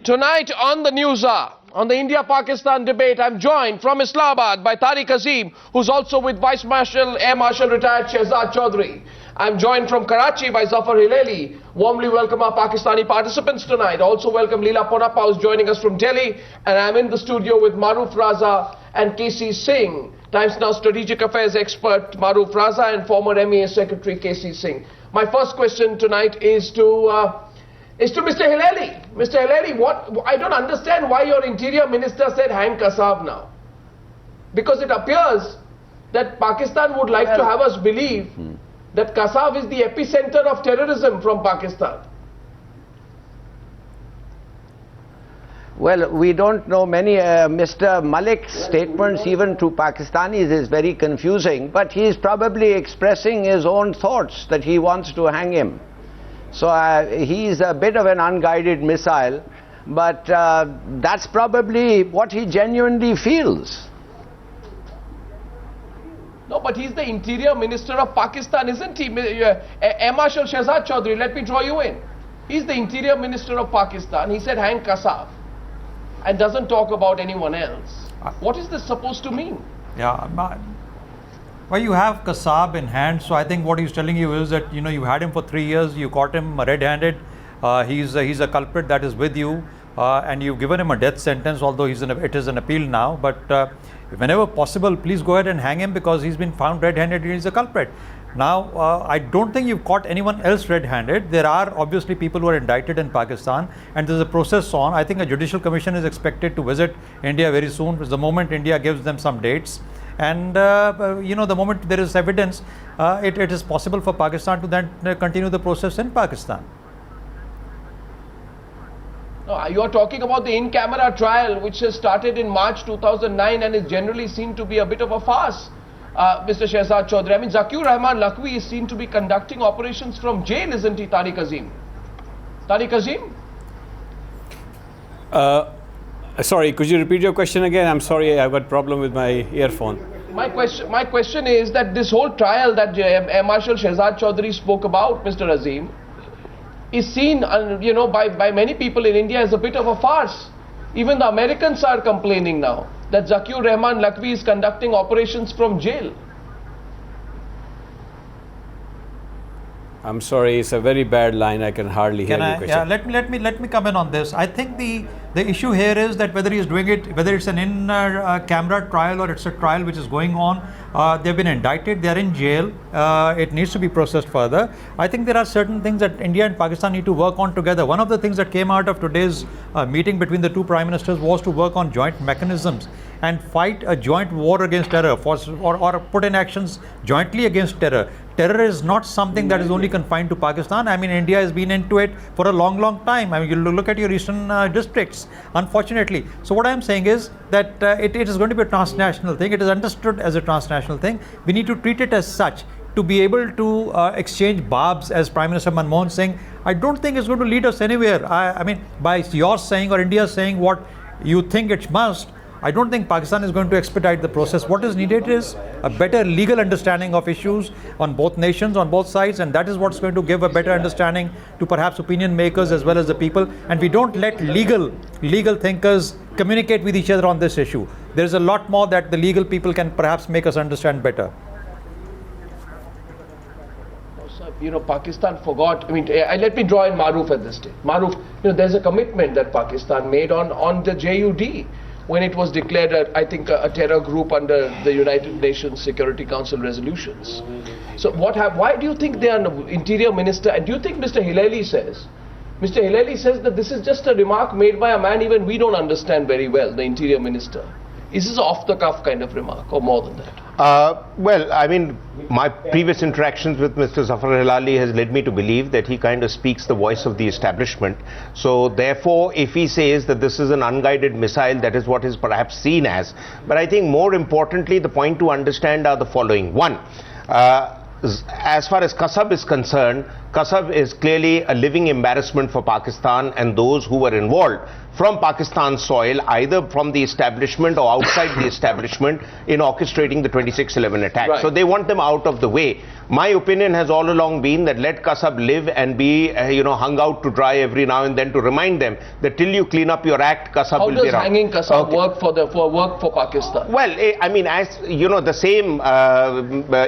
Tonight on the News Hour, on the India-Pakistan debate, I'm joined from Islamabad by Tariq Azim, who's also with Vice Marshal, Air Marshal retired Shehzad Chaudhry. I'm joined from Karachi by Zafar Hilali. Warmly welcome our Pakistani participants tonight. Also welcome Leela Ponappa, who's joining us from Delhi. And I'm in the studio with Maroof Raza and KC Singh, Times Now strategic affairs expert Maroof Raza and former MEA Secretary KC Singh. My first question tonight is to Mr. Hilali. Mr. Hilali, I don't understand why your Interior Minister said hang Kasab now. Because it appears that Pakistan would like to have us believe that Kasab is the epicenter of terrorism from Pakistan. Well, we don't know many. Mr. Malik's statements even to Pakistanis is very confusing, but he is probably expressing his own thoughts that he wants to hang him. So he is a bit of an unguided missile, but that's probably what he genuinely feels. No, but he's the Interior Minister of Pakistan, isn't he? Air Marshal Shehzad Chaudhry, let me draw you in. He's the Interior Minister of Pakistan. He said hang Kasab and doesn't talk about anyone else. What is this supposed to mean? Yeah, well, you have Kasab in hand, so I think what he's telling you is that, you know, you had him for 3 years, you caught him red-handed, he's a culprit that is with you, and you've given him a death sentence, although it is an appeal now, but whenever possible, please go ahead and hang him because he's been found red-handed and he's a culprit. Now, I don't think you've caught anyone else red-handed. There are obviously people who are indicted in Pakistan and there's a process on. I think a judicial commission is expected to visit India very soon, the moment India gives them some dates. And, you know, the moment there is evidence, it is possible for Pakistan to then continue the process in Pakistan. No, you are talking about the in-camera trial which has started in March 2009 and is generally seen to be a bit of a farce. Mr. Shehzad Chaudhry, I mean, Zakiur Rahman Lakhvi is seen to be conducting operations from jail, isn't he, Tariq Azim? Tariq Azim? Sorry, could you repeat your question again? I'm sorry, I've got a problem with my earphone. My question is that this whole trial that Air Marshal Shehzad Chaudhry spoke about, Mr. Azim, is seen, you know, by many people in India as a bit of a farce. Even the Americans are complaining now that Zakiur Rahman Lakhvi is conducting operations from jail. I'm sorry, it's a very bad line. I can hardly hear your question. Yeah, let me come in on this. I think the issue here is that whether he's doing it, whether it's an in-camera trial or it's a trial which is going on, they've been indicted, they're in jail, it needs to be processed further. I think there are certain things that India and Pakistan need to work on together. One of the things that came out of today's meeting between the two prime ministers was to work on joint mechanisms and fight a joint war against terror or put in actions jointly against terror. Terror is not something that is only confined to Pakistan. I mean, India has been into it for a long, long time. I mean, you look at your eastern districts, unfortunately. So what I'm saying is that it is going to be a transnational thing. It is understood as a transnational thing. We need to treat it as such. To be able to exchange barbs, as Prime Minister Manmohan Singh, I don't think it's going to lead us anywhere. I mean, by your saying or India saying what you think it must, I don't think Pakistan is going to expedite the process. What is needed is a better legal understanding of issues on both nations, on both sides, and that is what's going to give a better understanding to perhaps opinion makers as well as the people. And we don't let legal thinkers communicate with each other on this issue. There's a lot more that the legal people can perhaps make us understand better. You know, Pakistan forgot. I mean, let me draw in Maroof at this stage. Maroof, you know, there's a commitment that Pakistan made on the JUD when it was declared, I think, a terror group under the United Nations Security Council resolutions. So why do you think they are an Interior Minister? And do you think Mr. Hilali says that this is just a remark made by a man even we don't understand very well, the Interior Minister? Is this an off-the-cuff kind of remark or more than that? Well, I mean, my previous interactions with Mr. Zafar Hilali has led me to believe that he kind of speaks the voice of the establishment. So therefore, if he says that this is an unguided missile, that is what is perhaps seen as. But I think more importantly, the point to understand are the following. One, as far as Kasab is concerned, Kasab is clearly a living embarrassment for Pakistan and those who were involved from Pakistan's soil, either from the establishment or outside the establishment, in orchestrating the 26/11 attack. Right. So they want them out of the way. My opinion has all along been that let Kasab live and be, hung out to dry every now and then, to remind them that till you clean up your act, Kasab How will be does around. hanging Kasab Okay. work for Pakistan? Well, I mean, as you know, the same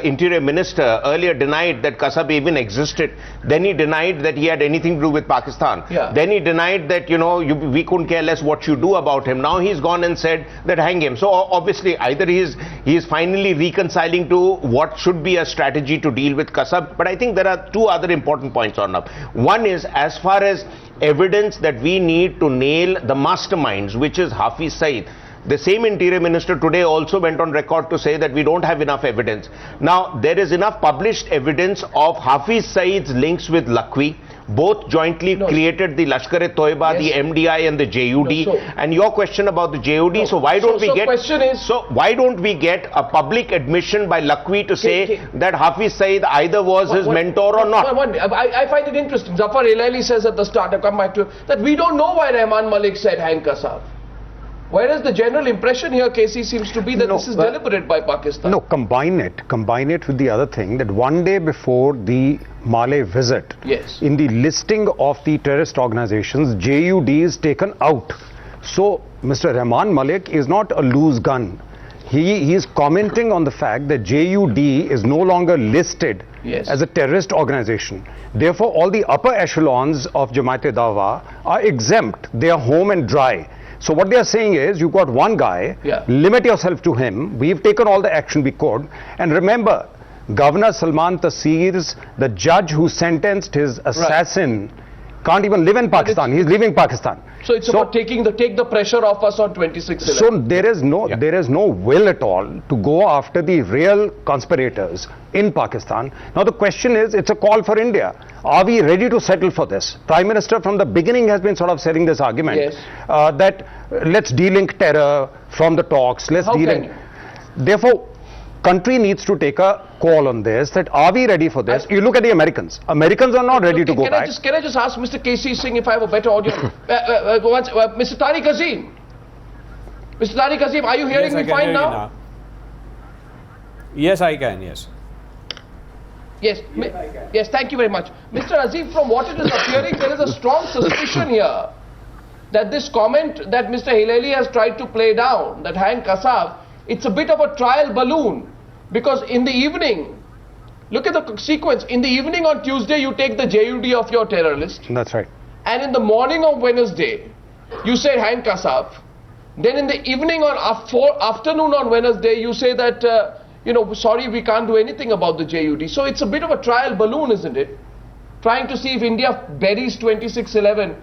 interior minister earlier denied that Kasab even existed. Then he denied that he had anything to do with Pakistan. Yeah. Then he denied that, we couldn't care less what you do about him. Now he's gone and said that hang him. So obviously, either he is finally reconciling to what should be a strategy to deal with Kasab. But I think there are two other important points on up. One is, as far as evidence that we need to nail the masterminds, which is Hafiz Saeed. The same interior minister today also went on record to say that we don't have enough evidence. Now, there is enough published evidence of Hafiz Saeed's links with Lakhvi. Both jointly created the Lashkar-e-Toiba, the MDI and the JUD. And your question about the JUD, so why don't why don't we get a public admission by Lakhvi to say that Hafiz Saeed either was his mentor or not? I find it interesting. Zafar Hilali says at the start, I'll come back to it, that we don't know why Rahman Malik said hang Kasab. Whereas the general impression here, Casey, seems to be that this is deliberate by Pakistan. No, combine it with the other thing, that one day before the Malé visit, Yes. in the listing of the terrorist organizations, JUD is taken out. So Mr. Rahman Malik is not a loose gun. He is commenting on the fact that JUD is no longer listed as a terrorist organization. Therefore, all the upper echelons of Jamaat-e-Dawa are exempt. They are home and dry. So what they are saying is, you've got one guy, limit yourself to him. We've taken all the action we could. And remember, Governor Salman Taseer's, the judge who sentenced his assassin, can't even live in Pakistan. He's leaving Pakistan. So it's about take the pressure off us on 26/11. So there is no will at all to go after the real conspirators in Pakistan. Now the question is, it's a call for India. Are we ready to settle for this? Prime Minister from the beginning has been sort of setting this argument that let's delink terror from the talks. Let's delink. Therefore, country needs to take a call on this, that are we ready for this? You look at the Americans. Americans are not ready to go back. Can I just ask Mr. KC Singh if I have a better audio? Mr. Tariq Azim. Mr. Tariq Azim, are you hearing me fine now? Yes, I can, yes. Yes, thank you very much. Mr. Azim, from what it is appearing, there is a strong suspicion here that this comment that Mr. Hilali has tried to play down, that hang Kasab, it's a bit of a trial balloon. Because in the evening, look at the sequence, in the evening on Tuesday you take the JUD of your terror list. That's right. And in the morning of Wednesday, you say hang Kasab. Then in the evening or afternoon on Wednesday, you say that, sorry, we can't do anything about the JUD. So it's a bit of a trial balloon, isn't it? Trying to see if India buries 26/11,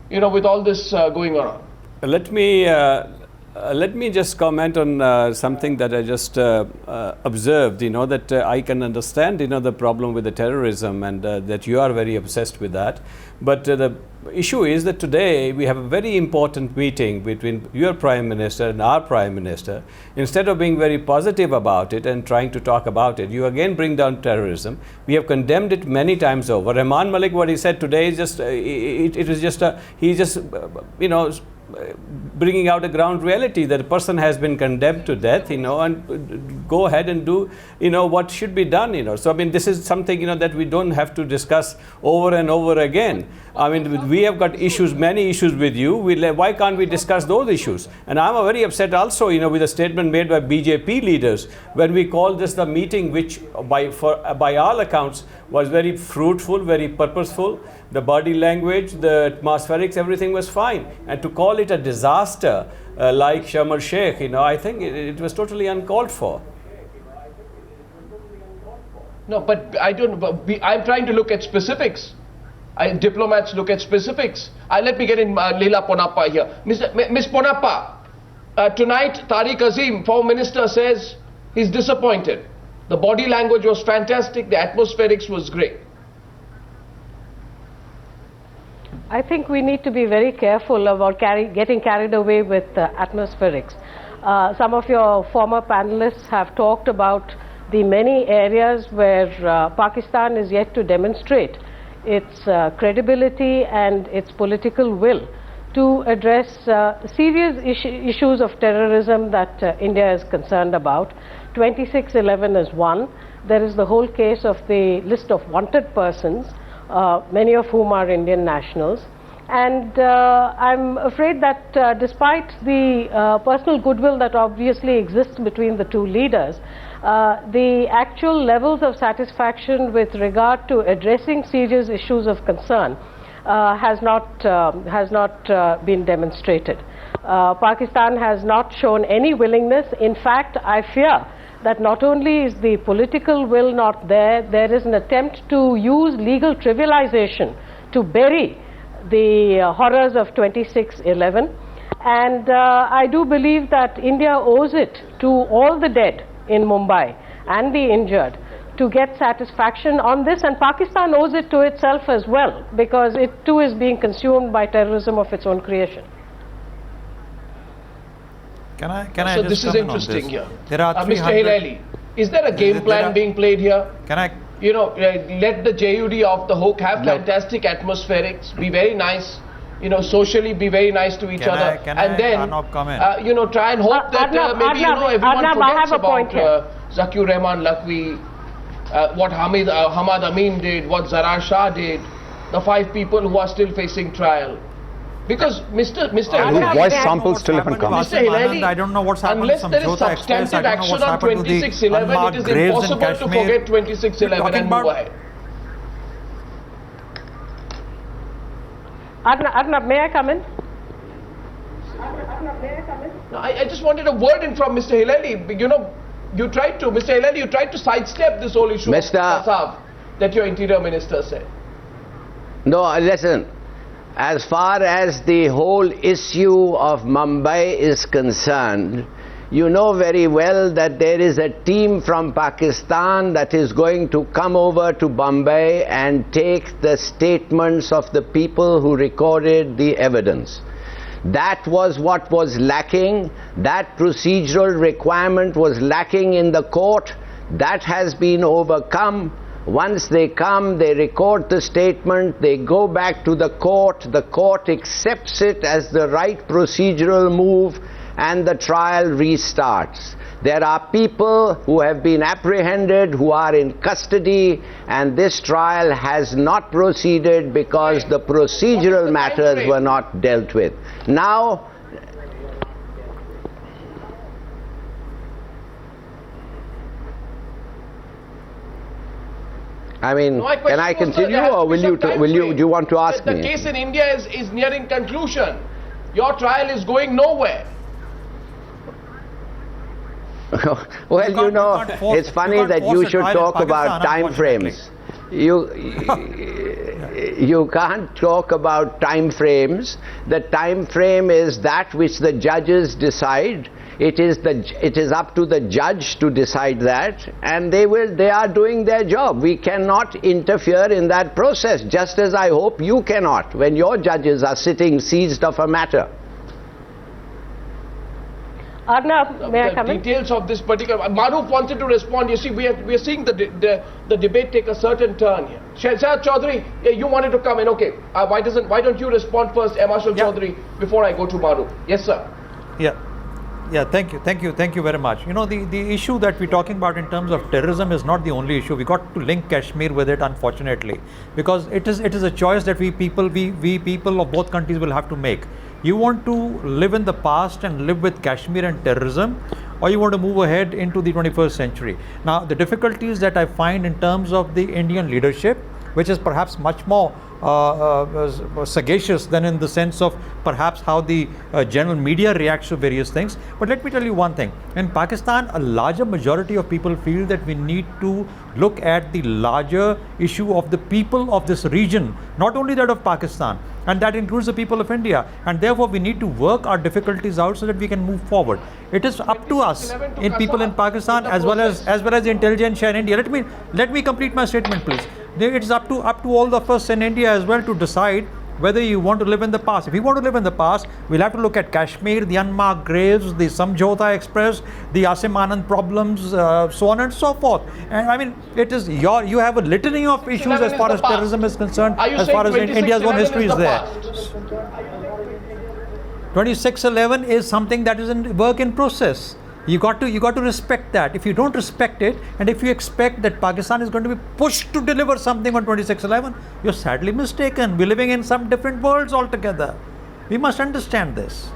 with all this going on. Let me just comment on something that I just observed, that I can understand, the problem with the terrorism and that you are very obsessed with that. But the issue is that today we have a very important meeting between your Prime Minister and our Prime Minister. Instead of being very positive about it and trying to talk about it, you again bring down terrorism. We have condemned it many times over. Rahman Malik, what he said today is just, he's just, bringing out a ground reality that a person has been condemned to death, and go ahead and do, what should be done, So, I mean, this is something, that we don't have to discuss over and over again. I mean, we have got many issues with you. Why can't we discuss those issues? And I'm very upset also, with a statement made by BJP leaders when we called this the meeting, which by all accounts was very fruitful, very purposeful. The body language, the atmospherics, everything was fine. And to call it a disaster like Sharm el-Sheikh, I think it was totally uncalled for. No, but I'm trying to look at specifics. Diplomats look at specifics. Let me get in Leela Ponappa here. Ms. Ponappa, tonight Tariq Azim, former minister, says he's disappointed. The body language was fantastic, the atmospherics was great. I think we need to be very careful about getting carried away with atmospherics. Some of your former panelists have talked about the many areas where Pakistan is yet to demonstrate its credibility and its political will to address serious issues of terrorism that India is concerned about. 2611 is one. There is the whole case of the list of wanted persons, many of whom are Indian nationals. And I'm afraid that despite the personal goodwill that obviously exists between the two leaders, the actual levels of satisfaction with regard to addressing serious issues of concern has not been demonstrated. Pakistan has not shown any willingness. In fact, I fear that not only is the political will not there, there is an attempt to use legal trivialization to bury the horrors of 2611. And I do believe that India owes it to all the dead in Mumbai and the injured to get satisfaction on this, and Pakistan owes it to itself as well, because it too is being consumed by terrorism of its own creation. Can I So just this is come in on interesting this? here. There are Mr. 300 Hilali, is there a game plan being played here? Can I? You know, let the JUD off the hook, have fantastic atmospherics, be very nice, you know, socially be very nice to each Can other, I- can and I, then, Arnab, come in? you know, try and hope that maybe, you know, everyone Arnab, I forgets have a point about Zakir Rahman Lakhvi, what Hamad Amin did, what Zarar Shah did, the 5 people who are still facing trial. Because Mr. Whose Hilali, voice samples still haven't come. Mr. Hilali, I don't know what's happened unless to there is Samjhota Express, substantive I don't know action what's on happened to the 2611, it unmarked is graves in impossible to Kashmir. forget 2611 and move ahead. Arnab, may I come in? No, I just wanted a word in from Mr. Hilali. You know, you tried to, Mr. Hilali, you tried to sidestep this whole issue Mr. of Kasab that your interior minister said. No, listen. As far as the whole issue of Mumbai is concerned, you know very well that there is a team from Pakistan that is going to come over to Bombay and take the statements of the people who recorded the evidence. That was what was lacking. That procedural requirement was lacking in the court. That has been overcome. Once they come, they record the statement, they go back to the court accepts it as the right procedural move, and the trial restarts. There are people who have been apprehended, who are in custody, and this trial has not proceeded because the procedural matters were not dealt with. Now, I mean, No, my can I question was, sir, continue, there has or to be some time do frame. you want to ask The me? case in India is nearing conclusion. Your trial is going nowhere. Well, You can't- know, you can't force- it's you funny can't that force you a should trial in talk about Pakistan, time unfortunately. frames. You can't talk about time frames. The time frame is that which the judges decide. It is up to the judge to decide that, and they are doing their job. We cannot interfere in that process, just as I hope you cannot when your judges are sitting seized of a matter. Arnab, may I The come in? details of this particular, Maruf wanted to respond. You see, we are seeing the debate take a certain turn here. Shehzad Chaudhary, you wanted to come in. Okay, why don't you respond first, Marshal Yeah. Chaudhary, before I go to Maruf? Yes, sir. Yeah, thank you very much. You know, the issue that we're talking about in terms of terrorism is not the only issue. We got to link Kashmir with it, unfortunately, because it is a choice that we people of both countries will have to make. You want to live in the past and live with Kashmir and terrorism, or you want to move ahead into the 21st century. Now, the difficulties that I find in terms of the Indian leadership, which is perhaps much more sagacious than in the sense of perhaps how the general media reacts to various things. But let me tell you one thing. In Pakistan, a larger majority of people feel that we need to look at the larger issue of the people of this region, not only that of Pakistan, and that includes the people of India. And therefore, we need to work our difficulties out so that we can move forward. It is up to us, in people in Pakistan as well as the intelligentsia in India. Let me complete my statement, please. It's up to all of us in India as well to decide whether you want to live in the past. If you want to live in the past, we'll have to look at Kashmir, the unmarked graves, the Samjhota Express, the Asim Anand problems, so on and so forth. And I mean, it is you have a litany of issues as far as terrorism is concerned, Are you as saying far as India's own 26/11 history is the there. past? 26/11 is something that is in work in process. You got to respect that. If you don't respect it, and if you expect that Pakistan is going to be pushed to deliver something on 26/11, you're sadly mistaken. We're living in some different worlds altogether. We must understand this.